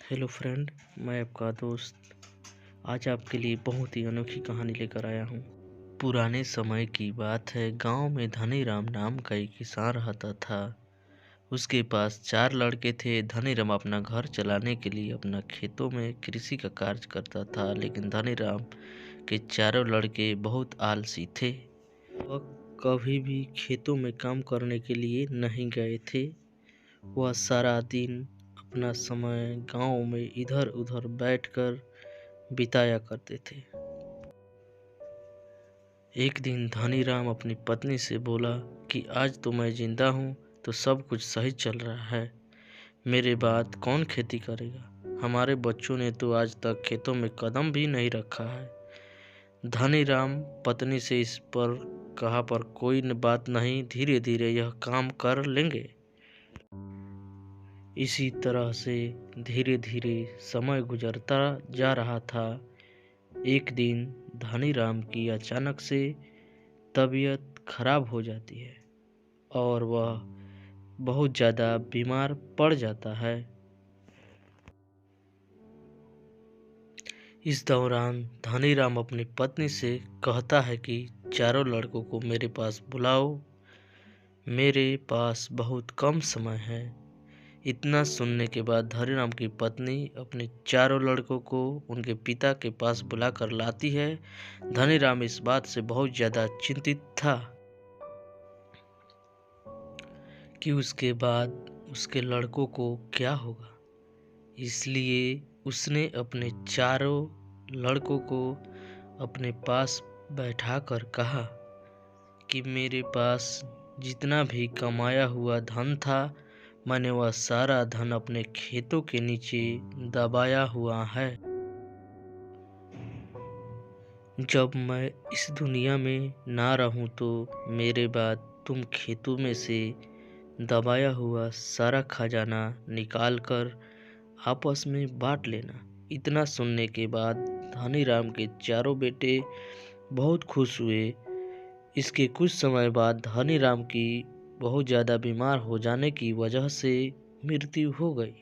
Hello friend, मैं आपका दोस्त आज आपके लिए बहुत ही अनोखी कहानी लेकर आया हूँ। पुराने समय की बात है। गांव में धनीराम नाम का एक किसान रहता था। उसके पास 4 लड़के थे। धनीराम अपना घर चलाने के लिए अपना खेतों में कृषि का कार्य करता था, लेकिन धनीराम के चारों लड़के बहुत आलसी थे। वह कभी भी खेतों में काम करने के लिए नहीं गए थे। वह सारा दिन अपना समय गांव में इधर उधर बैठकर बिताया करते थे। एक दिन धनीराम अपनी पत्नी से बोला कि आज तो मैं जिंदा हूँ तो सब कुछ सही चल रहा है। मेरे बाद कौन खेती करेगा? हमारे बच्चों ने तो आज तक खेतों में कदम भी नहीं रखा है। धनीराम पत्नी से इस पर कहा, पर कोई बात नहीं, धीरे धीरे यह काम कर लेंगे। इसी तरह से धीरे धीरे समय गुजरता जा रहा था। एक दिन धनीराम की अचानक से तबीयत खराब हो जाती है और वह बहुत ज़्यादा बीमार पड़ जाता है। इस दौरान धनीराम अपनी पत्नी से कहता है कि चारों लड़कों को मेरे पास बुलाओ, मेरे पास बहुत कम समय है। इतना सुनने के बाद धनीराम की पत्नी अपने चारों लड़कों को उनके पिता के पास बुलाकर लाती है। धनीराम इस बात से बहुत ज़्यादा चिंतित था कि उसके बाद उसके लड़कों को क्या होगा। इसलिए उसने अपने चारों लड़कों को अपने पास बैठाकर कहा कि मेरे पास जितना भी कमाया हुआ धन था, मैंने वह सारा धन अपने खेतों के नीचे दबाया हुआ है। जब मैं इस दुनिया में ना रहूं तो मेरे बाद तुम खेतों में से दबाया हुआ सारा खजाना निकाल कर आपस में बांट लेना। इतना सुनने के बाद धनीराम के चारों बेटे बहुत खुश हुए। इसके कुछ समय बाद धनीराम की बहुत ज़्यादा बीमार हो जाने की वजह से मृत्यु हो गई।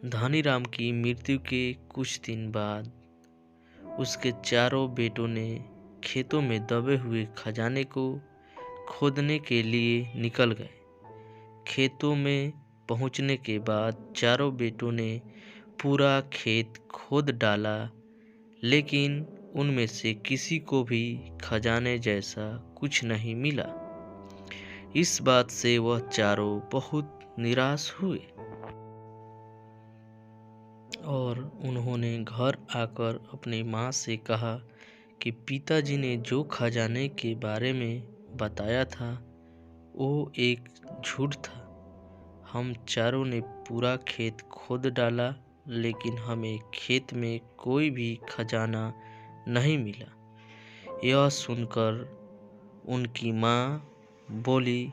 धनीराम की मृत्यु के कुछ दिन बाद उसके चारों बेटों ने खेतों में दबे हुए खजाने को खोदने के लिए निकल गए। खेतों में पहुंचने के बाद चारों बेटों ने पूरा खेत खोद डाला, लेकिन उनमें से किसी को भी खजाने जैसा कुछ नहीं मिला। इस बात से वह चारों बहुत निराश हुए और उन्होंने घर आकर अपनी माँ से कहा कि पिताजी ने जो खजाने के बारे में बताया था वो एक झूठ था। हम चारों ने पूरा खेत खोद डाला, लेकिन हमें खेत में कोई भी खजाना नहीं मिला। यह सुनकर उनकी माँ बोली,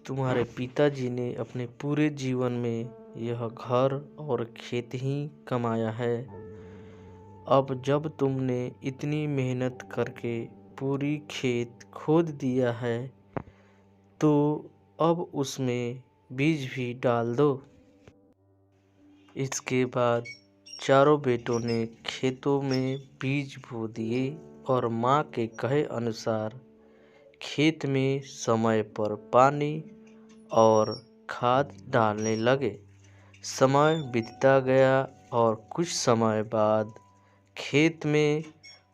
तुम्हारे पिताजी ने अपने पूरे जीवन में यह घर और खेत ही कमाया है। अब जब तुमने इतनी मेहनत करके पूरी खेत खोद दिया है तो अब उसमें बीज भी डाल दो। इसके बाद चारों बेटों ने खेतों में बीज बो दिए और माँ के कहे अनुसार खेत में समय पर पानी और खाद डालने लगे। समय बीतता गया और कुछ समय बाद खेत में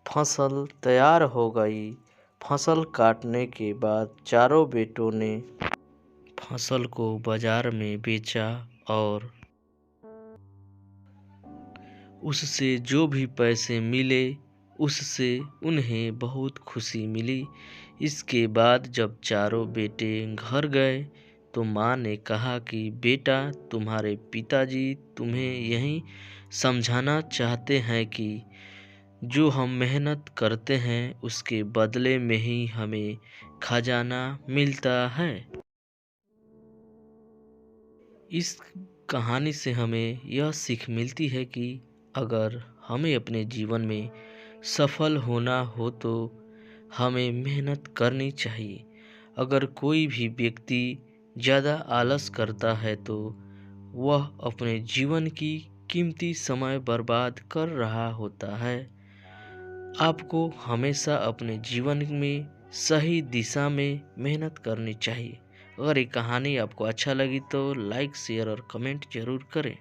फसल तैयार हो गई। फसल काटने के बाद चारों बेटों ने फसल को बाजार में बेचा और उससे जो भी पैसे मिले उससे उन्हें बहुत खुशी मिली। इसके बाद जब चारों बेटे घर गए तो माँ ने कहा कि बेटा, तुम्हारे पिताजी तुम्हें यही समझाना चाहते हैं कि जो हम मेहनत करते हैं उसके बदले में ही हमें खजाना मिलता है। इस कहानी से हमें यह सीख मिलती है कि अगर हमें अपने जीवन में सफल होना हो तो हमें मेहनत करनी चाहिए। अगर कोई भी व्यक्ति ज़्यादा आलस करता है तो वह अपने जीवन की कीमती समय बर्बाद कर रहा होता है। आपको हमेशा अपने जीवन में सही दिशा में मेहनत करनी चाहिए। अगर ये कहानी आपको अच्छा लगी तो लाइक, शेयर और कमेंट ज़रूर करें।